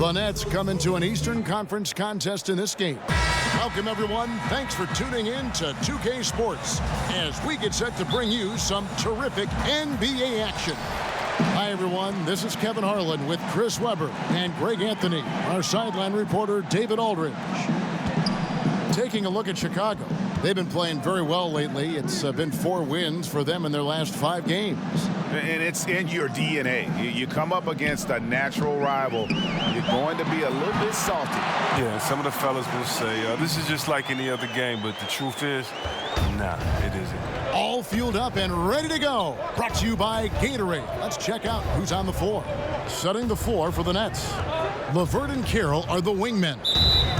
The Nets come into an Eastern Conference contest in this game. Welcome, everyone. Thanks for tuning in to 2K Sports as we get set to bring you some terrific NBA action. Hi, everyone. This is Kevin Harlan with Chris Webber and Greg Anthony, our sideline reporter, David Aldridge. Taking a look at Chicago. They've been playing very well lately. It's been 4 wins for them in their last 5 games. And it's in your DNA. You come up against a natural rival, you're going to be a little bit salty. Yeah, some of the fellas will say, this is just like any other game, but the truth is, nah, it isn't. All fueled up and ready to go. Brought to you by Gatorade. Let's check out who's on the floor. Setting the floor for the Nets. LeVert and Carroll are the wingmen.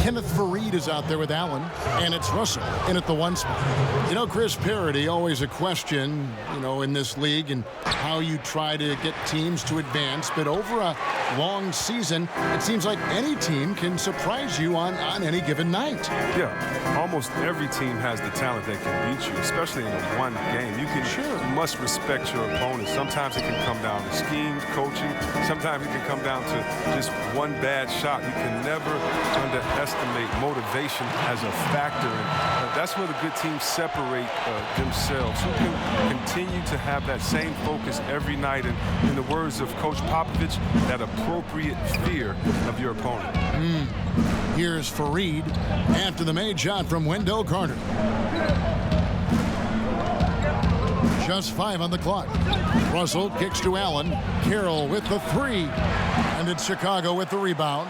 Kenneth Faried is out there with Allen, and it's Russell in at the 1 spot. You know, Chris, parity, always a question, in this league and how you try to get teams to advance. But over a long season, it seems like any team can surprise you on any given night. Yeah, almost every team has the talent that can beat you, especially in one game. You must respect your opponent. Sometimes it can come down to schemes, coaching. Sometimes it can come down to just one bad shot. You can never underestimate motivation as a factor. And that's where the good teams separate themselves. Who can continue to have that same focus every night, and in the words of Coach Popovich, that appropriate fear of your opponent. Here's Faried after the made shot from Wendell Carter. Just 5 on the clock. Russell kicks to Allen. Carroll with the 3. And it's Chicago with the rebound.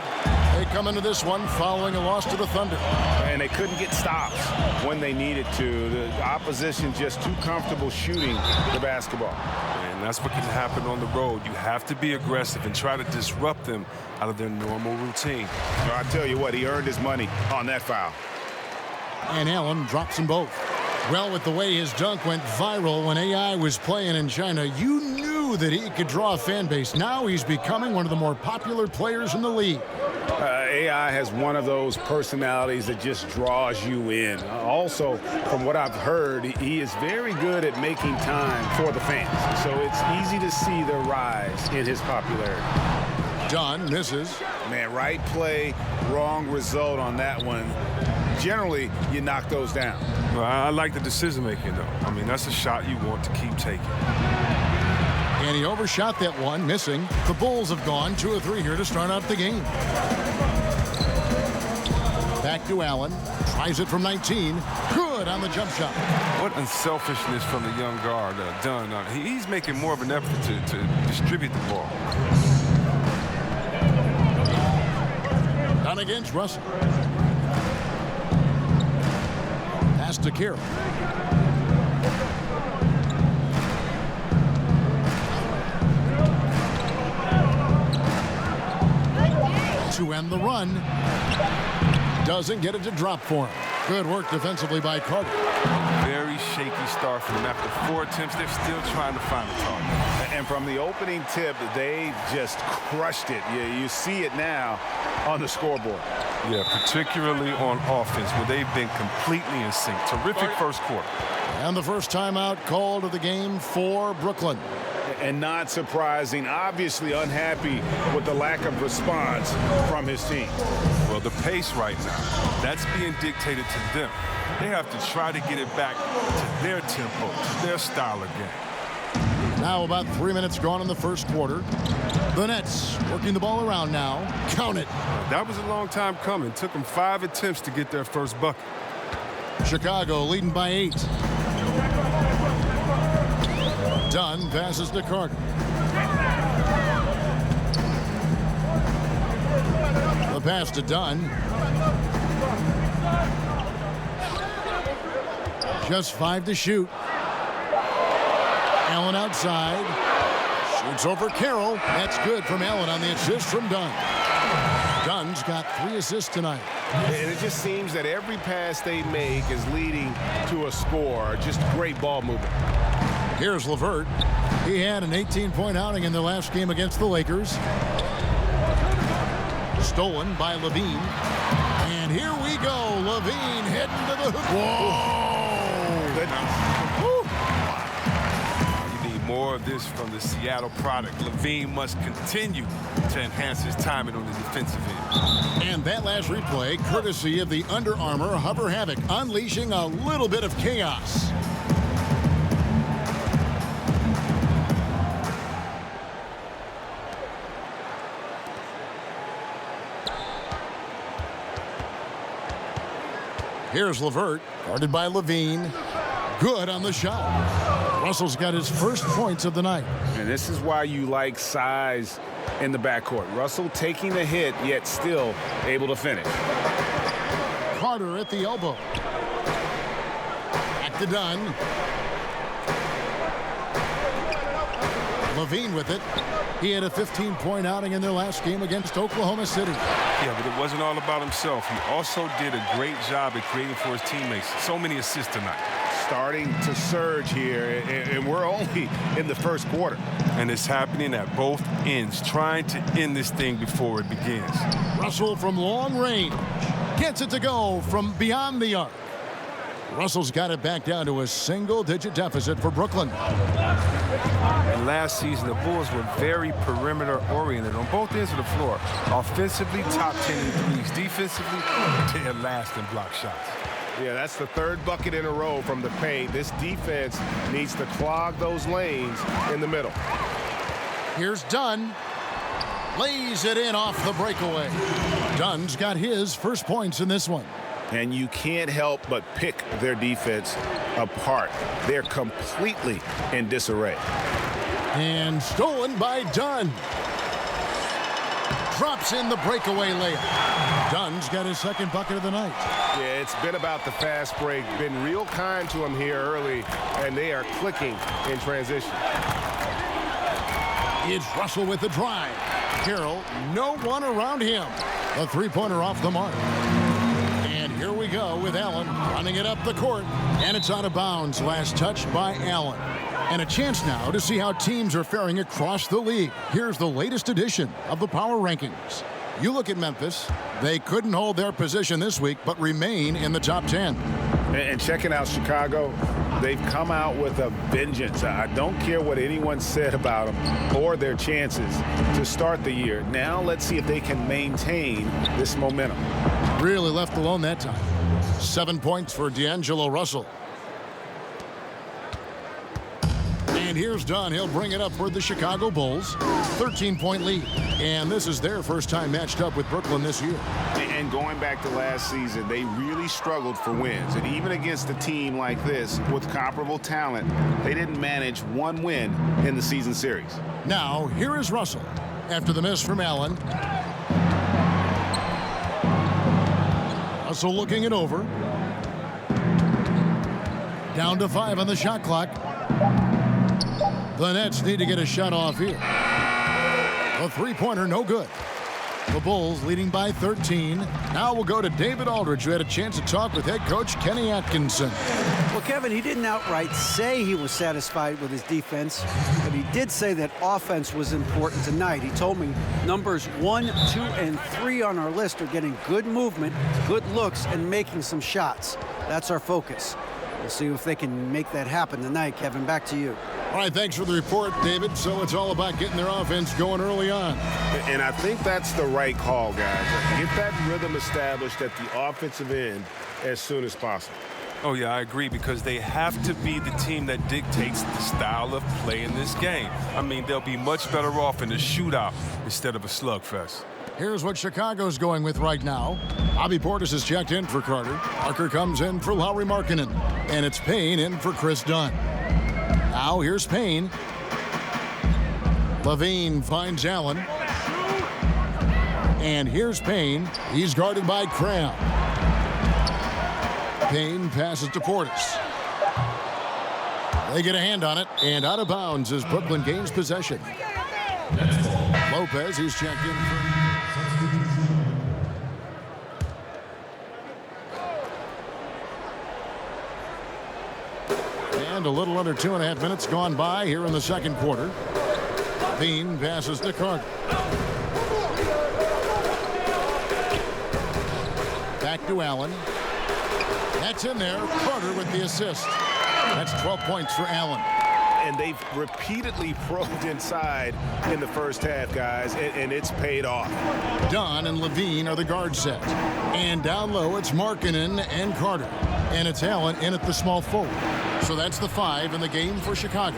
They come into this one following a loss to the Thunder. And they couldn't get stops when they needed to. The opposition just too comfortable shooting the basketball. And that's what can happen on the road. You have to be aggressive and try to disrupt them out of their normal routine. Well, I tell you what, he earned his money on that foul. And Allen drops them both. Well, with the way his dunk went viral when AI was playing in China, you knew that he could draw a fan base. Now he's becoming one of the more popular players in the league. AI has one of those personalities that just draws you in. Also, from what I've heard, he is very good at making time for the fans. So it's easy to see the rise in his popularity. Dunn misses. Man, right play, wrong result on that one. Generally, you knock those down. Well, I like the decision-making, though. I mean, that's a shot you want to keep taking. And he overshot that one, missing. The Bulls have gone 2 of 3 here to start out the game. Back to Allen. Tries it from 19. Good on the jump shot. What unselfishness from the young guard, Dunn. He's making more of an effort to distribute the ball. Down against Russell. Pass to Carroll. To end the run. Doesn't get it to drop for him. Good work defensively by Carter. Very shaky start from him. After 4 attempts, they're still trying to find a target. And from the opening tip, they just crushed it. You see it now on the scoreboard. Yeah, particularly on offense, where they've been completely in sync. Terrific first quarter. And the first timeout called of the game for Brooklyn. And not surprising, obviously unhappy with the lack of response from his team. Well, the pace right now, that's being dictated to them. They have to try to get it back to their tempo, to their style of game. Now about 3 minutes gone in the first quarter. The Nets working the ball around now. Count it. That was a long time coming. Took them 5 attempts to get their first bucket. Chicago leading by 8. Dunn passes to Carter. The pass to Dunn. Just 5 to shoot. Allen outside. Shoots over Carroll. That's good from Allen on the assist from Dunn. Dunn's got 3 assists tonight. And it just seems that every pass they make is leading to a score. Just great ball movement. Here's LeVert. He had an 18-point outing in their last game against the Lakers. Stolen by Levine. And here we go. Levine heading to the hoop. Whoa! Goodness. You need more of this from the Seattle product. LaVine must continue to enhance his timing on the defensive end. And that last replay, courtesy of the Under Armour Hover Havoc, unleashing a little bit of chaos. Here's LeVert, guarded by LaVine. Good on the shot. Russell's got his first points of the night. And this is why you like size in the backcourt. Russell taking the hit, yet still able to finish. Carter at the elbow. Back to Dunn. LaVine with it. He had a 15-point outing in their last game against Oklahoma City. Yeah, but it wasn't all about himself. He also did a great job at creating for his teammates. So many assists tonight. Starting to surge here, and we're only in the first quarter. And it's happening at both ends, trying to end this thing before it begins. Russell from long range. Gets it to go from beyond the arc. Russell's got it back down to a single-digit deficit for Brooklyn. And last season, the Bulls were very perimeter-oriented on both ends of the floor. Offensively, top 10 in threes. Defensively, dead last in block shots. Yeah, that's the third bucket in a row from the paint. This defense needs to clog those lanes in the middle. Here's Dunn. Lays it in off the breakaway. Dunn's got his first points in this one. And you can't help but pick their defense apart. They're completely in disarray. And stolen by Dunn. Drops in the breakaway layup. Dunn's got his second bucket of the night. Yeah, it's been about the fast break. Been real kind to him here early, and they are clicking in transition. It's Russell with the drive. Carroll, no one around him. A three-pointer off the mark. And here we go with Allen running it up the court. And it's out of bounds. Last touch by Allen. And a chance now to see how teams are faring across the league. Here's the latest edition of the Power Rankings. You look at Memphis. They couldn't hold their position this week, but remain in the top 10. And checking out Chicago, they've come out with a vengeance. I don't care what anyone said about them or their chances to start the year. Now let's see if they can maintain this momentum. Really left alone that time. 7 points for D'Angelo Russell. And here's Dunn. He'll bring it up for the Chicago Bulls. 13-point lead. And this is their first time matched up with Brooklyn this year. And going back to last season, they really struggled for wins. And even against a team like this with comparable talent, they didn't manage one win in the season series. Now, here is Russell. After the miss from Allen. Russell looking it over. Down to 5 on the shot clock. The Nets need to get a shot off here. A three-pointer, no good. The Bulls leading by 13. Now we'll go to David Aldridge, who had a chance to talk with head coach Kenny Atkinson. Well, Kevin, he didn't outright say he was satisfied with his defense, but he did say that offense was important tonight. He told me numbers 1, 2, and 3 on our list are getting good movement, good looks, and making some shots. That's our focus. We'll see if they can make that happen tonight. Kevin, back to you. All right, thanks for the report, David. So it's all about getting their offense going early on. And I think that's the right call, guys. Get that rhythm established at the offensive end as soon as possible. Oh, yeah, I agree, because they have to be the team that dictates the style of play in this game. I mean, they'll be much better off in a shootout instead of a slugfest. Here's what Chicago's going with right now. Bobby Portis has checked in for Carter. Parker comes in for Lauri Markkanen. And it's Payne in for Chris Dunn. Now here's Payne. LaVine finds Allen. And here's Payne. He's guarded by Cram. Payne passes to Portis. They get a hand on it, and out of bounds as Brooklyn gains possession. Lopez, he's checked in for... And a little under 2.5 minutes gone by here in the second quarter. Bean passes to Carter. Back to Allen. That's in there. Carter with the assist. That's 12 points for Allen. and they've repeatedly probed inside in the first half, guys, and it's paid off. Dunn and Levine are the guard set. And down low, it's Markkanen and Carter. And it's Allen in at the small forward. So that's the 5 in the game for Chicago.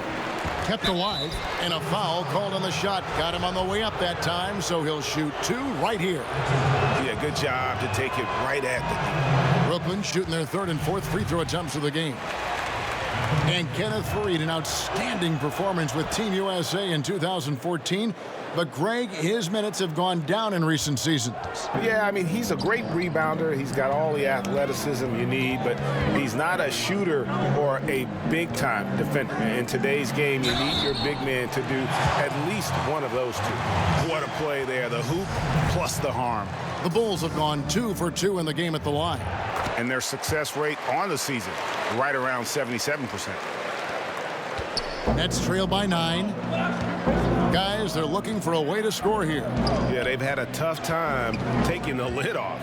Kept alive, and a foul called on the shot. Got him on the way up that time, so he'll shoot 2 right here. Yeah, good job to take it right at the Brooklyn shooting their 3rd and 4th free throw attempts of the game. And Kenneth Faried, an outstanding performance with Team USA in 2014. But, Greg, his minutes have gone down in recent seasons. Yeah, I mean, he's a great rebounder. He's got all the athleticism you need, but he's not a shooter or a big-time defender. In today's game, you need your big man to do at least one of those 2. What a play there, the hoop plus the harm. The Bulls have gone 2 for 2 in the game at the line. And their success rate on the season, right around 77%. Nets trail by 9. Guys, they're looking for a way to score here. Yeah, they've had a tough time taking the lid off.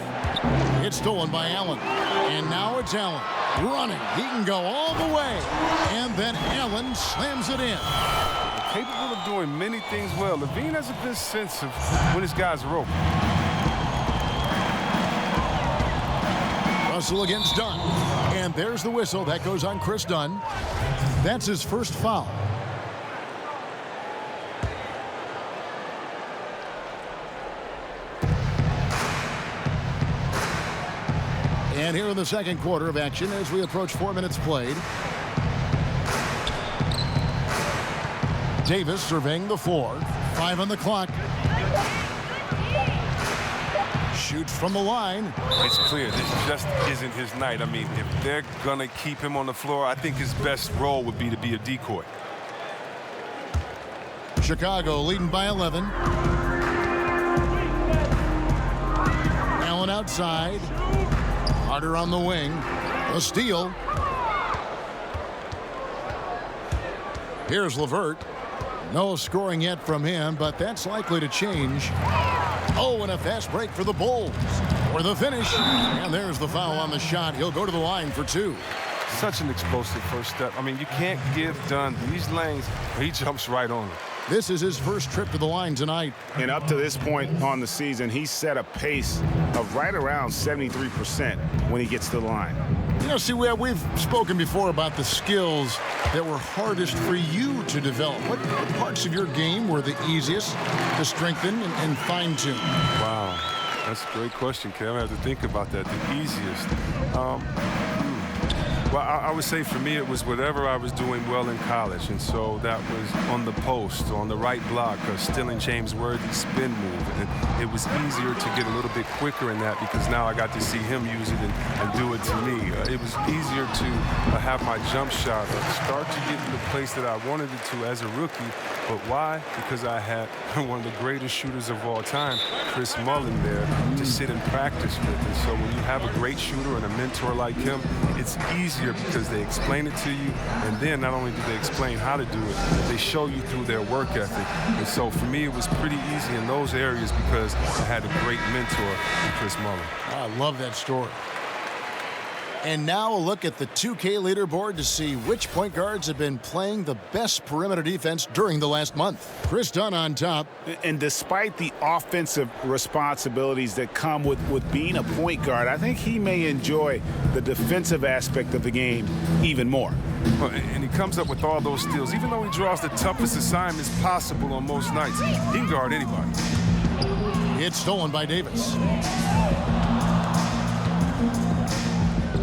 It's stolen by Allen. And now it's Allen running. He can go all the way. And then Allen slams it in. Capable of doing many things well. Levine has a good sense of when his guys are open. Russell against Dunn. And there's the whistle. That goes on Chris Dunn. That's his first foul. And here in the second quarter of action as we approach 4 minutes played. Davis surveying the floor. 5 on the clock. Shoots from the line. It's clear this just isn't his night. I mean, if they're going to keep him on the floor, I think his best role would be to be a decoy. Chicago leading by 11. Allen outside. Carter on the wing. A steal. Here's LeVert. No scoring yet from him, but that's likely to change. Oh, and a fast break for the Bulls. For the finish. And there's the foul on the shot. He'll go to the line for 2. Such an explosive first step. I mean, you can't give Dunn these lanes. He jumps right on it. This is his first trip to the line tonight. And up to this point on the season, he's set a pace of right around 73% when he gets to the line. You know, see, we've spoken before about the skills that were hardest for you to develop. What parts of your game were the easiest to strengthen and fine-tune? Wow, that's a great question, Kevin. I have to think about that. The easiest. Well, I would say for me it was whatever I was doing well in college, and so that was on the post, on the right block, or stealing James Worthy's spin move. And it was easier to get a little bit quicker in that because now I got to see him use it and do it to me. It was easier to have my jump shot start to get in the place that I wanted it to as a rookie. But why? Because I had one of the greatest shooters of all time, Chris Mullin, there to sit and practice with. And so when you have a great shooter and a mentor like him, it's easier because they explain it to you, and then not only do they explain how to do it, they show you through their work ethic. And so for me, it was pretty easy in those areas because I had a great mentor in Chris Mullin. I love that story. And now a look at the 2K leaderboard to see which point guards have been playing the best perimeter defense during the last month. Chris Dunn on top. And despite the offensive responsibilities that come with being a point guard, I think he may enjoy the defensive aspect of the game even more. Well, and he comes up with all those steals. Even though he draws the toughest assignments possible on most nights, he can guard anybody. It's stolen by Davis.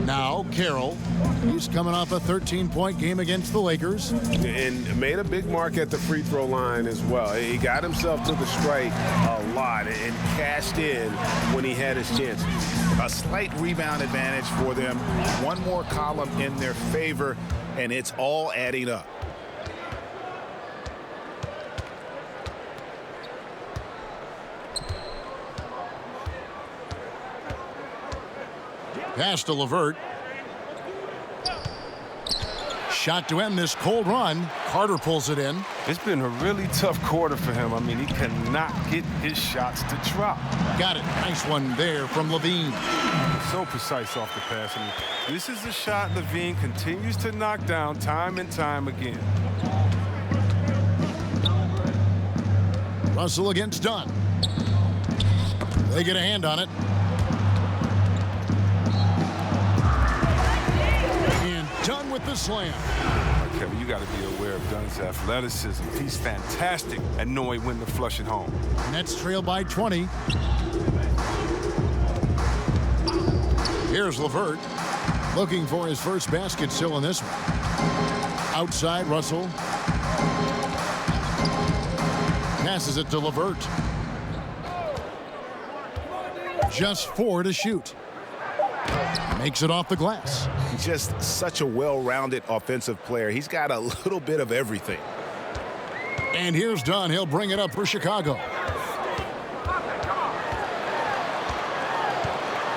Now Carroll. He's coming off a 13-point game against the Lakers. And made a big mark at the free throw line as well. He got himself to the strike a lot and cashed in when he had his chances. A slight rebound advantage for them. One more column in their favor, and it's all adding up. Pass to LeVert. Shot to end this cold run. Carter pulls it in. It's been a really tough quarter for him. I mean, he cannot get his shots to drop. Got it. Nice one there from Levine. So precise off the pass. I mean, this is a shot Levine continues to knock down time and time again. Russell against Dunn. They get a hand on it. And Dunn with the slam. Kevin, you got to be aware of Dunn's athleticism. He's fantastic at knowing when to flush it home. Nets trail by 20. Here's LeVert looking for his first basket still in this one. Outside, Russell. Passes it to LeVert. Just 4 to shoot. Makes it off the glass. Just such a well-rounded offensive player. He's got a little bit of everything. And here's Dunn. He'll bring it up for Chicago.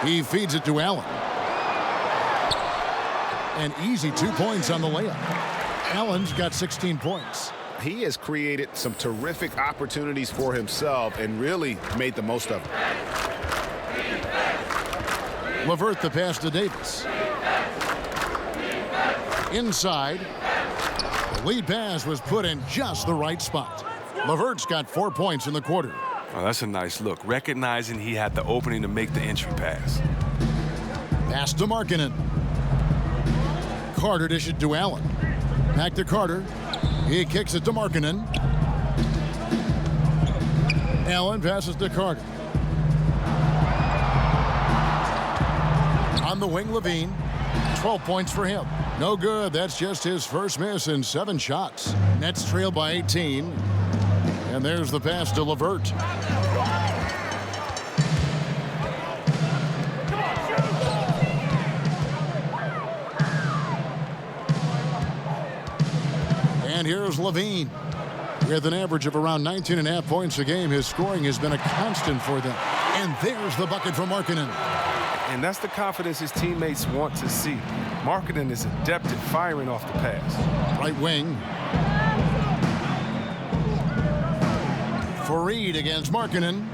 He feeds it to Allen. An easy 2 points on the layup. Allen's got 16 points. He has created some terrific opportunities for himself and really made the most of them. LeVert the pass to Davis. Inside. The lead pass was put in just the right spot. LeVert's got 4 points in the quarter. Oh, that's a nice look, recognizing he had the opening to make the entry pass. Pass to Markkanen. Carter dished it to Allen. Back to Carter. He kicks it to Markkanen. Allen passes to Carter. On the wing, Levine. 12 points for him. No good. That's just his first miss in 7 shots. Nets trail by 18. And there's the pass to LeVert. And here's Levine. With an average of around 19.5 points a game, his scoring has been a constant for them. And there's the bucket for Markkanen. And that's the confidence his teammates want to see. Markkanen is adept at firing off the pass. Right wing. Fareed against Markkanen.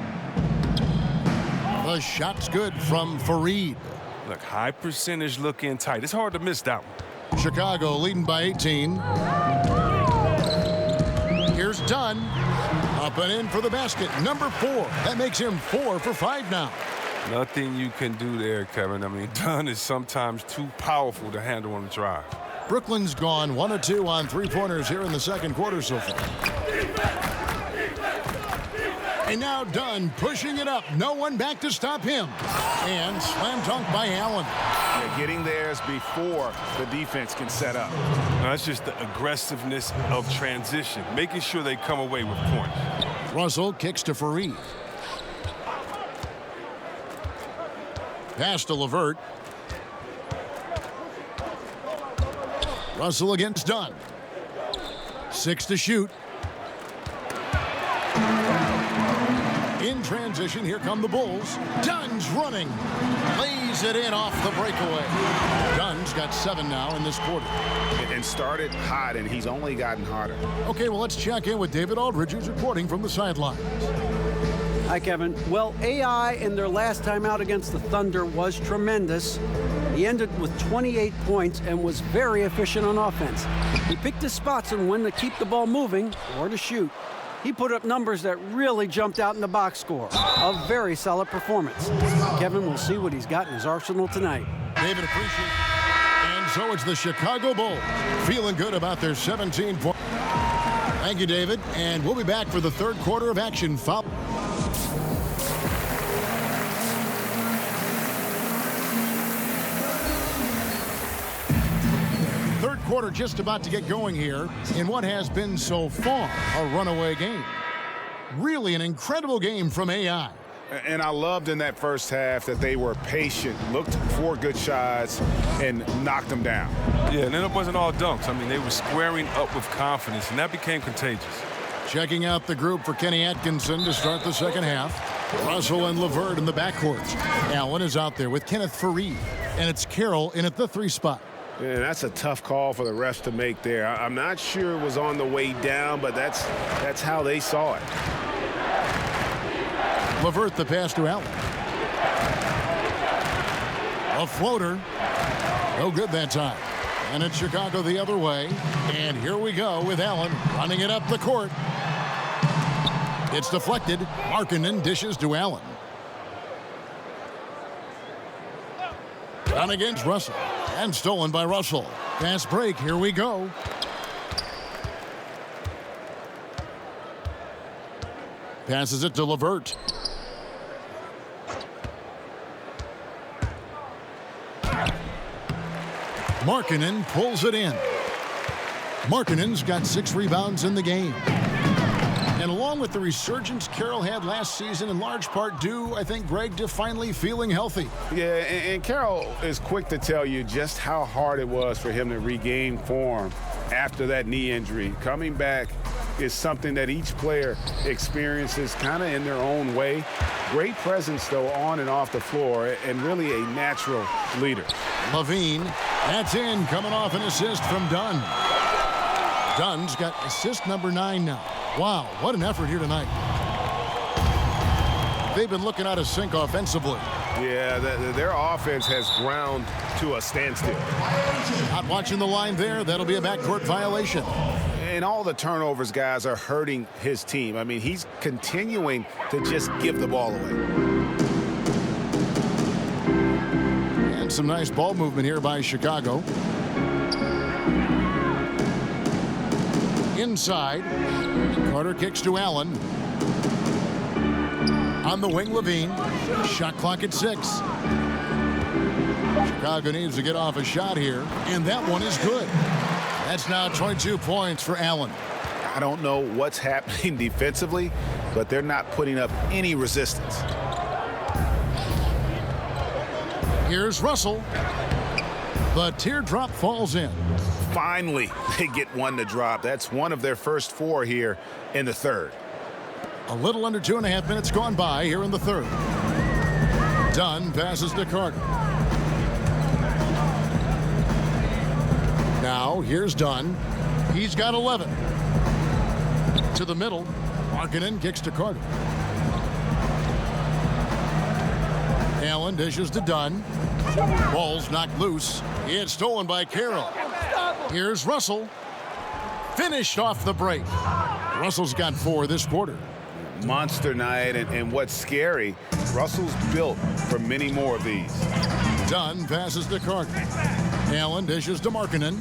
The shot's good from Fareed. Look, high percentage look in tight. It's hard to miss that one. Chicago leading by 18. Here's Dunn. Up and in for the basket. Number 4. That makes him 4 for 5 now. Nothing you can do there, Kevin. I mean, Dunn is sometimes too powerful to handle on the drive. Brooklyn's gone 1 of 2 on 3-pointers here in the second quarter so far. And now Dunn pushing it up. No one back to stop him. And slam dunk by Allen. Yeah, getting theirs before the defense can set up. Now, that's just the aggressiveness of transition, making sure they come away with points. Russell kicks to Fareed. Pass to LeVert. Russell against Dunn. 6 to shoot. In transition, here come the Bulls. Dunn's running. Lays it in off the breakaway. Dunn's got 7 now in this quarter. And started hot, and he's only gotten hotter. Okay, well, let's check in with David Aldridge, who's reporting from the sidelines. Hi, Kevin. Well, AI in their last time out against the Thunder was tremendous. He ended with 28 points and was very efficient on offense. He picked his spots and when to keep the ball moving or to shoot. He put up numbers that really jumped out in the box score. A very solid performance. Kevin will see what he's got in his arsenal tonight. David, appreciate it. And so it's the Chicago Bulls feeling good about their 17 points. Thank you, David. And we'll be back for the third quarter of action. Third quarter just about to get going here in what has been so far a runaway game. Really an incredible game from AI. And I loved in that first half that they were patient, looked for good shots, and knocked them down. Yeah, and then it wasn't all dunks. I mean, they were squaring up with confidence, and that became contagious. Checking out the group for Kenny Atkinson to start the second half. Russell and LeVert in the backcourt. Allen is out there with Kenneth Fareed, and it's Carroll in at the 3 spot. Yeah, that's a tough call for the refs to make there. I'm not sure it was on the way down, but that's how they saw it. LeVert the pass to Allen. A floater. No good that time. And it's Chicago the other way. And here we go with Allen running it up the court. It's deflected. Markkanen dishes to Allen. Down against Russell. And stolen by Russell. Fast break. Here we go. Passes it to LeVert. Markkanen pulls it in. Markkanen's got 6 rebounds in the game. And along with the resurgence Carroll had last season, in large part due, I think, Greg, to finally feeling healthy. Yeah, and Carroll is quick to tell you just how hard it was for him to regain form after that knee injury. Coming back is something that each player experiences kind of in their own way. Great presence, though, on and off the floor, and really a natural leader. LaVine, that's in, coming off an assist from Dunn. Dunn's got assist number 9 now. Wow, what an effort here tonight. They've been looking out of sync offensively. Yeah, their offense has ground to a standstill. Not watching the line there. That'll be a backcourt violation. And all the turnovers, guys, are hurting his team. I mean, he's continuing to just give the ball away. And some nice ball movement here by Chicago. Inside, Carter kicks to Allen. On the wing, LaVine. Shot clock at 6. Chicago needs to get off a shot here, and that one is good. That's now 22 points for Allen. I don't know what's happening defensively, but they're not putting up any resistance. Here's Russell. The teardrop falls in. Finally, they get one to drop. That's one of their first 4 here in the third. A little under 2.5 minutes gone by here in the third. Dunn passes to Carter. Now, here's Dunn. He's got 11. To the middle. Markkanen kicks to Carter. Allen dishes to Dunn. Ball's knocked loose. It's stolen by Carroll. Here's Russell. Finished off the break. Russell's got 4 this quarter. Monster night, and what's scary, Russell's built for many more of these. Dunn passes to Carter. Allen dishes to Markkanen.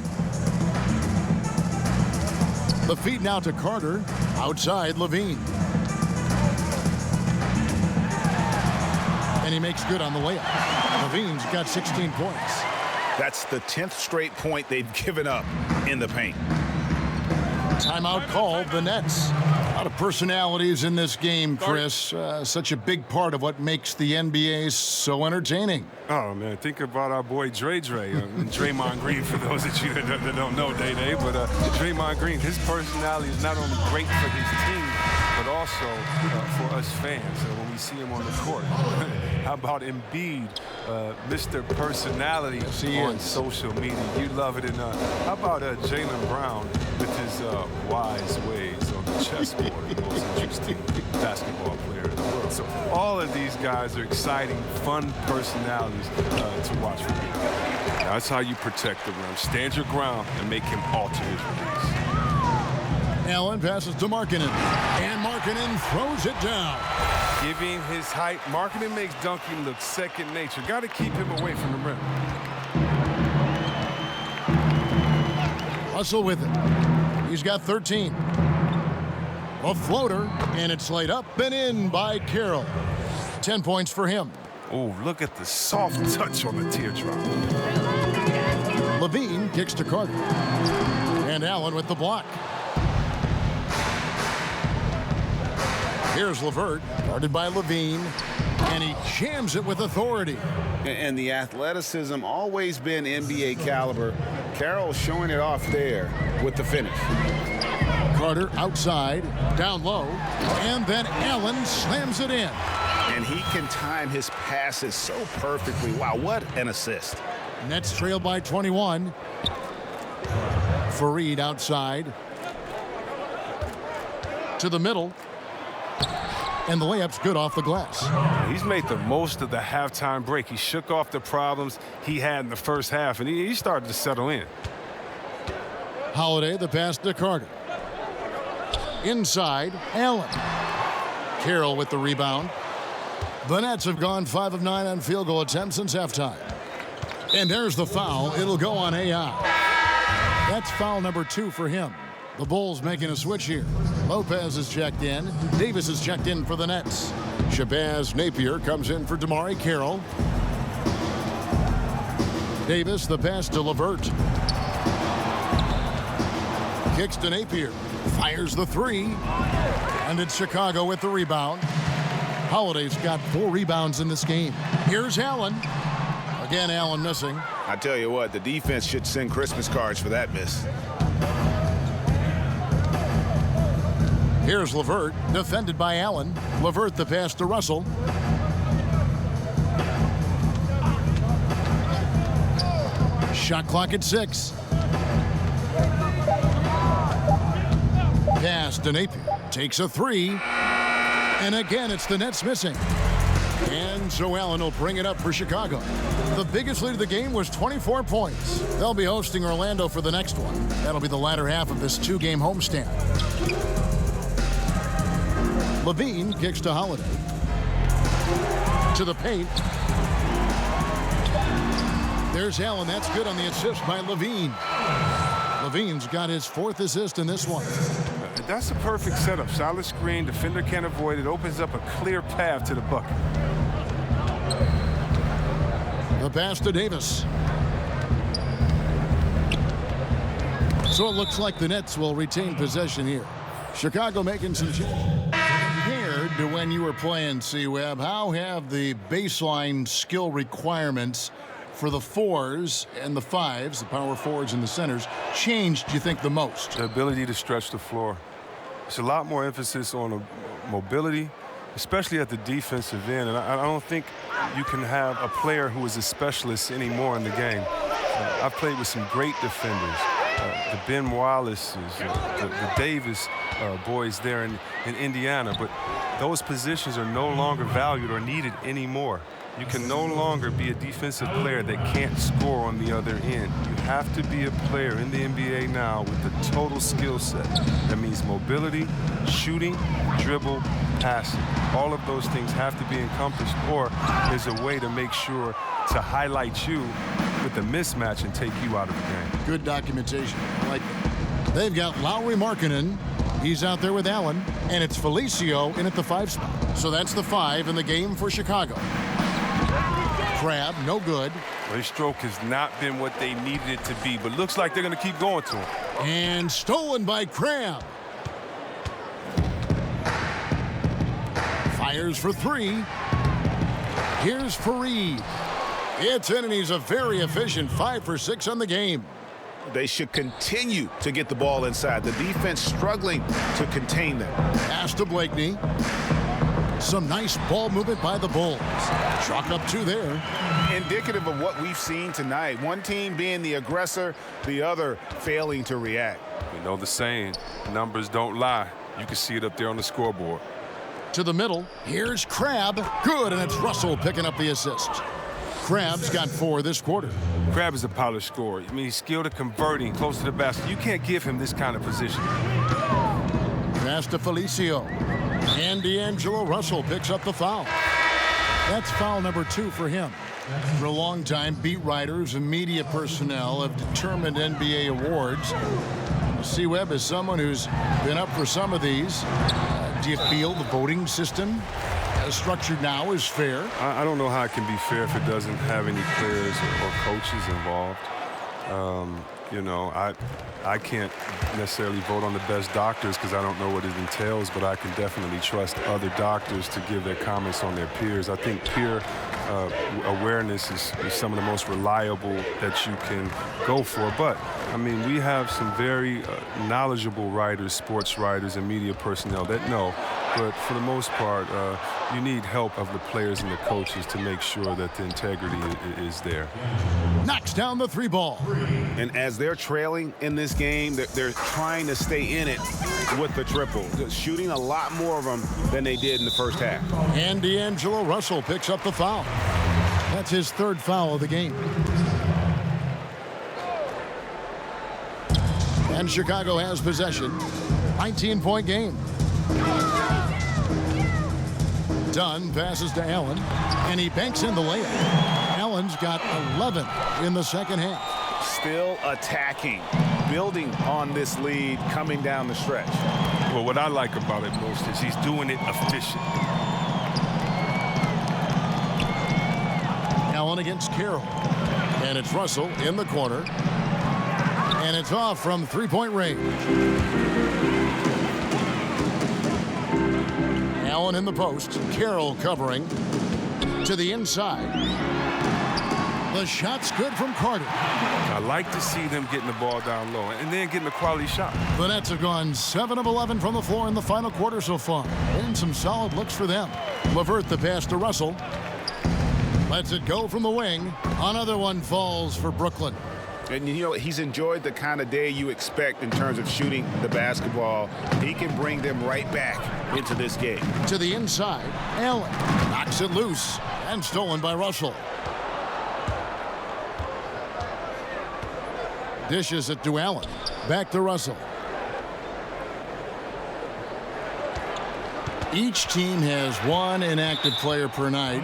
The feed now to Carter. Outside, LaVine. And he makes good on the layup. LaVine's got 16 points. That's the 10th straight point they've given up in the paint. Timeout called, the Nets. A lot of personalities in this game, Chris. Such a big part of what makes the NBA so entertaining. Oh, man, think about our boy Dre, Draymond Green, for those of you that don't know Day-Day, but Draymond Green, his personality is not only great for his team, but also for us fans when we see him on the court. How about Embiid, Mr. Personality on social media? You love it. And how about Jaylen Brown with his wise ways on the chessboard, the most interesting basketball player in the world. So all of these guys are exciting, fun personalities to watch for me. That's how you protect the rim. Stand your ground and make him alter his release. Allen passes to Markkanen. And Markkanen throws it down. Giving his height, Markkanen makes dunking look second nature. Got to keep him away from the rim. Russell with it. He's got 13. A floater, and it's laid up and in by Carroll. 10 points for him. Oh, look at the soft touch on the teardrop. LaVine kicks to Carter. And Allen with the block. Here's LeVert, guarded by LaVine, and he jams it with authority. And the athleticism always been NBA caliber. Carroll showing it off there with the finish. Carter outside, down low, and then Allen slams it in. And he can time his passes so perfectly. Wow, what an assist. Nets trail by 21. Faried outside. To the middle. And the layup's good off the glass. He's made the most of the halftime break. He shook off the problems he had in the first half, and he started to settle in. Holiday, the pass to Carter. Inside, Allen. Carroll with the rebound. The Nets have gone 5 of 9 on field goal attempts since halftime. And there's the foul. It'll go on AI. That's foul number 2 for him. The Bulls making a switch here. Lopez is checked in. Davis is checked in for the Nets. Shabazz Napier comes in for DeMarre Carroll. Davis, the pass to LeVert. Kicks to Napier. Fires the 3. And it's Chicago with the rebound. Holiday's got 4 rebounds in this game. Here's Allen. Again, Allen missing. I tell you what, the defense should send Christmas cards for that miss. Here's LeVert, defended by Allen. LeVert the pass to Russell. Shot clock at 6. Pass to Napier. Takes a 3. And again, it's the Nets missing. And so Allen will bring it up for Chicago. The biggest lead of the game was 24 points. They'll be hosting Orlando for the next one. That'll be the latter half of this 2-game homestand. Levine kicks to Holiday. To the paint. There's Allen. That's good on the assist by Levine. Levine's got his 4th assist in this one. That's a perfect setup. Solid screen. Defender can't avoid it. Opens up a clear path to the bucket. The pass to Davis. So it looks like the Nets will retain possession here. Chicago making some changes. Compared to when you were playing, C-Web, how have the baseline skill requirements for the 4s and the 5s, the power forwards and the centers, changed, do you think, the most? The ability to stretch the floor. It's a lot more emphasis on mobility, especially at the defensive end. And I don't think you can have a player who is a specialist anymore in the game. I've played with some great defenders. The Ben Wallaces, the Davis boys there in Indiana. But those positions are no longer valued or needed anymore. You can no longer be a defensive player that can't score on the other end. You have to be a player in the NBA now with the total skill set. That means mobility, shooting, dribble, passing. All of those things have to be encompassed, or there's a way to make sure to highlight you with a mismatch and take you out of the game. Good documentation. I like that. They've got Lauri Markkanen. He's out there with Allen, and it's Felicio in at the 5 spot. So that's the 5 in the game for Chicago. Crab, no good. Well, his stroke has not been what they needed it to be, but looks like they're going to keep going to him. And stolen by Crab. Fires for 3. Here's Fareed. It's in, and he's a very efficient 5 for 6 on the game. They should continue to get the ball inside. The defense struggling to contain them. Pass to Blakeney. Some nice ball movement by the Bulls. Chalk up 2 there. Indicative of what we've seen tonight. One team being the aggressor, the other failing to react. You know the saying, numbers don't lie. You can see it up there on the scoreboard. To the middle. Here's Crab. Good, and it's Russell picking up the assist. Crab's got 4 this quarter. Crab is a polished scorer. I mean, he's skilled at converting close to the basket. You can't give him this kind of position. Pass to Felicio. And D'Angelo Russell picks up the foul. That's foul number 2 for him. For a long time, beat writers and media personnel have determined NBA awards. C-Web is someone who's been up for some of these. Do you feel the voting system structured now is fair? I don't know how it can be fair if it doesn't have any players or coaches involved. You know, I can't necessarily vote on the best doctors because I don't know what it entails, but I can definitely trust other doctors to give their comments on their peers. I think peer awareness is some of the most reliable that you can go for. But, I mean, we have some very knowledgeable writers, sports writers, and media personnel that know. But for the most part, you need help of the players and the coaches to make sure that the integrity is there. Knocks down the 3 ball. And as they're trailing in this game, they're trying to stay in it with the triple. Shooting a lot more of them than they did in the first half. And D'Angelo Russell picks up the foul. That's his 3rd foul of the game. And Chicago has possession. 19-point game. Dunn passes to Allen, and he banks in the layup. Allen's got 11 in the second half. Still attacking, building on this lead coming down the stretch. Well, what I like about it most is he's doing it efficiently. Allen against Carroll. And it's Russell in the corner. And it's off from three-point range. Allen in the post. Carroll covering to the inside. The shot's good from Carter. I like to see them getting the ball down low and then getting a quality shot. The Nets have gone 7 of 11 from the floor in the final quarter so far. And some solid looks for them. LeVert the pass to Russell. Lets it go from the wing. Another one falls for Brooklyn. And, you know, he's enjoyed the kind of day you expect in terms of shooting the basketball. He can bring them right back into this game. To the inside, Allen knocks it loose and stolen by Russell. Dishes it to Allen. Back to Russell. Each team has one inactive player per night.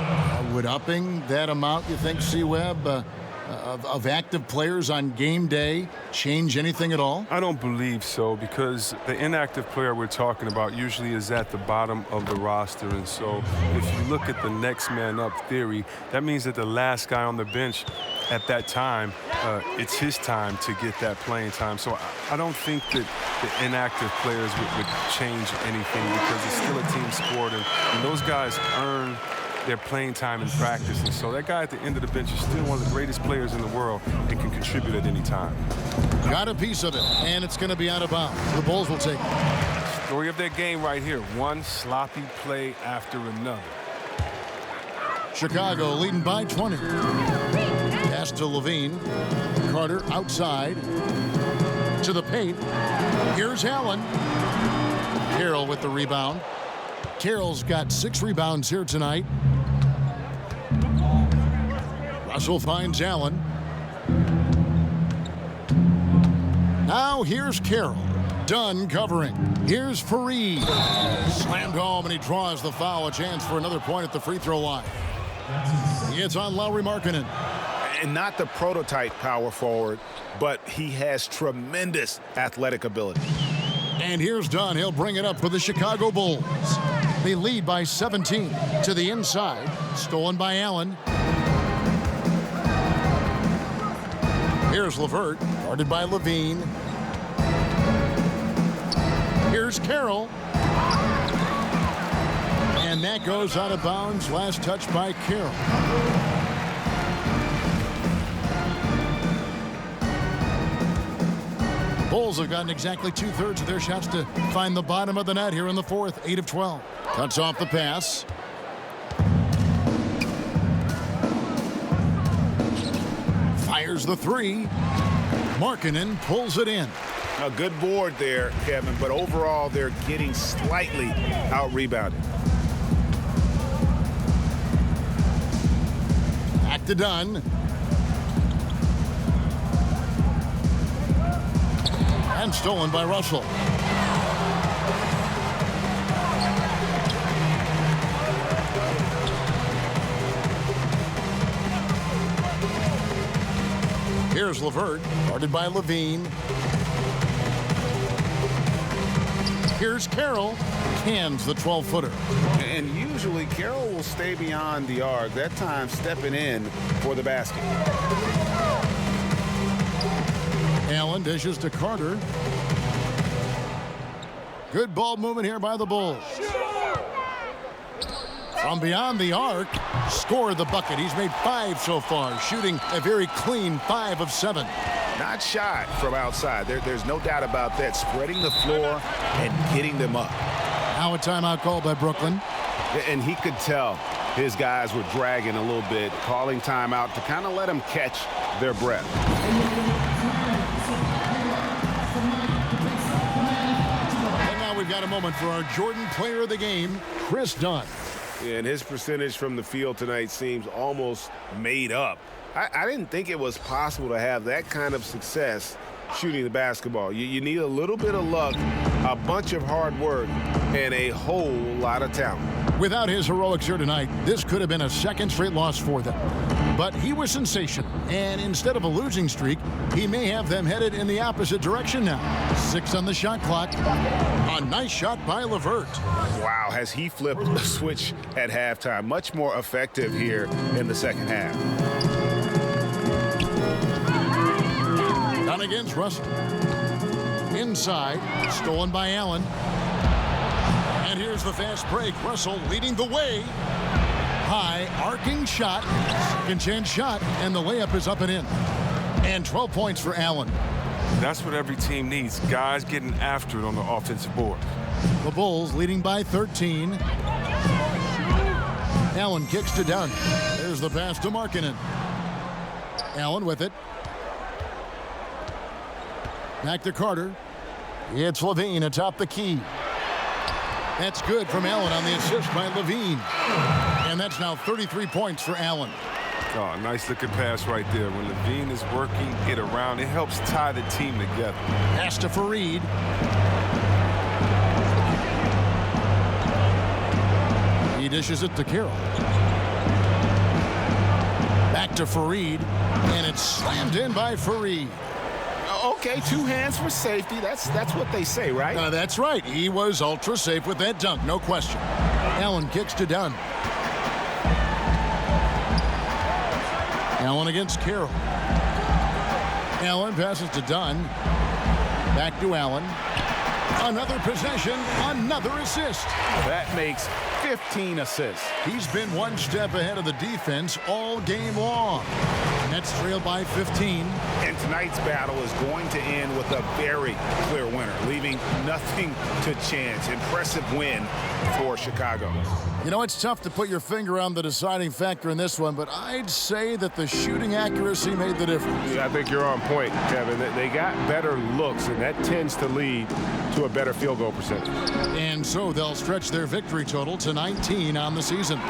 Would upping that amount, you think, C-Webb, of active players on game day change anything at all? I don't believe so, because the inactive player we're talking about usually is at the bottom of the roster. And so if you look at the next man up theory, that means that the last guy on the bench at that time, it's his time to get that playing time. So I don't think that the inactive players would change anything, because it's still a team sport, and those guys earn their playing time in practice. And so that guy at the end of the bench is still one of the greatest players in the world and can contribute at any time. Got a piece of it, and it's going to be out of bounds. The Bulls will take it. Story of their game right here. One sloppy play after another. Chicago leading by 20. Pass to Levine. Carter outside. To the paint. Here's Allen. Carroll with the rebound. Carroll's got 6 rebounds here tonight. Russell finds Allen. Now here's Carroll. Dunn covering. Here's Faried. Slammed home, and he draws the foul. A chance for another point at the free throw line. It's on Lauri Markkanen. And not the prototype power forward, but he has tremendous athletic ability. And here's Dunn. He'll bring it up for the Chicago Bulls. They lead by 17 to the inside. Stolen by Allen. Here's LeVert, guarded by Levine. Here's Carroll. And that goes out of bounds. Last touch by Carroll. Bulls have gotten exactly 2/3 of their shots to find the bottom of the net here in the fourth. 8 of 12. Cuts off the pass. Fires the three. Markkanen pulls it in. A good board there, Kevin, but overall they're getting slightly out-rebounded. Back to Dunn. And stolen by Russell. Here's LeVert, guarded by Levine. Here's Carroll, cans the 12-footer. And usually Carroll will stay beyond the arc, that time stepping in for the basket. Allen dishes to Carter. Good ball movement here by the Bulls. From beyond the arc, scored the bucket. He's made 5 so far, shooting a very clean 5 of 7. Not shy from outside. There's no doubt about that. Spreading the floor and getting them up. Now a timeout called by Brooklyn. And he could tell his guys were dragging a little bit, calling timeout to kind of let them catch their breath. And now we've got a moment for our Jordan Player of the Game, Chris Dunn. And his percentage from the field tonight seems almost made up. I didn't think it was possible to have that kind of success shooting the basketball. You need a little bit of luck, a bunch of hard work, and a whole lot of talent. Without his heroics here tonight, this could have been a second straight loss for them. But he was sensational, and instead of a losing streak, he may have them headed in the opposite direction now. 6 on the shot clock. A nice shot by LeVert. Wow, has he flipped the switch at halftime. Much more effective here in the second half. Done against Russell. Inside, stolen by Allen. And here's the fast break. Russell leading the way. High, arcing shot. Second chance shot, and the layup is up and in. And 12 points for Allen. That's what every team needs, guys getting after it on the offensive board. The Bulls leading by 13. Allen kicks to Dunn. There's the pass to Markkanen. Allen with it. Back to Carter. It's Levine atop the key. That's good from Allen on the assist by Levine. And that's now 33 points for Allen. Oh, nice looking pass right there. When Levine is working it around, it helps tie the team together. Pass to Fareed. He dishes it to Carroll. Back to Fareed. And it's slammed in by Fareed. Okay, 2 hands for safety. That's what they say, right? That's right. He was ultra safe with that dunk, no question. Allen kicks to Dunn. Allen against Carroll. Allen passes to Dunn. Back to Allen. Another possession, another assist. That makes 15 assists. He's been one step ahead of the defense all game long. Nets trail by 15. And tonight's battle is going to end with a very clear winner, leaving nothing to chance. Impressive win for Chicago. You know, it's tough to put your finger on the deciding factor in this one, but I'd say that the shooting accuracy made the difference. Yeah, I think you're on point, Kevin. They got better looks, and that tends to lead to a better field goal percentage. And so they'll stretch their victory total to 19 on the season.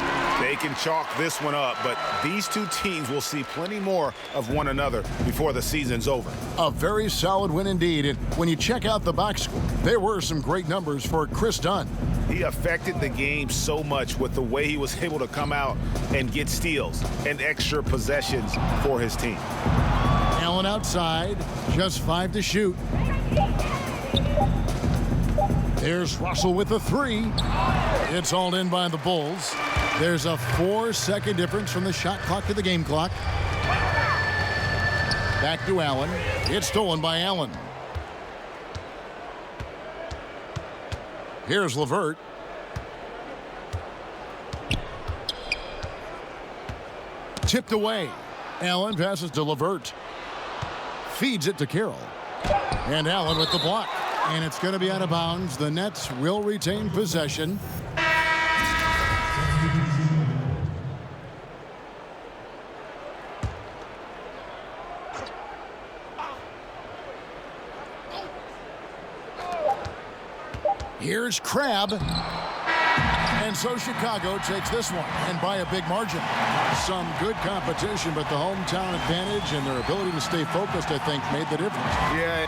They can chalk this one up, but these two teams will see plenty more of one another before the season's over. A very solid win indeed. And when you check out the box score, there were some great numbers for Chris Dunn. He affected the game so much with the way he was able to come out and get steals and extra possessions for his team. Allen outside, just 5 to shoot. There's Russell with the 3. It's hauled in by the Bulls. There's a 4-second difference from the shot clock to the game clock. Back to Allen. It's stolen by Allen. Here's LeVert. Tipped away. Allen passes to LeVert. Feeds it to Carroll. And Allen with the block. And it's going to be out of bounds. The Nets will retain possession. Here's Crabbe. And so Chicago takes this one, and by a big margin. Some good competition, but the hometown advantage and their ability to stay focused, I think, made the difference. Yeah,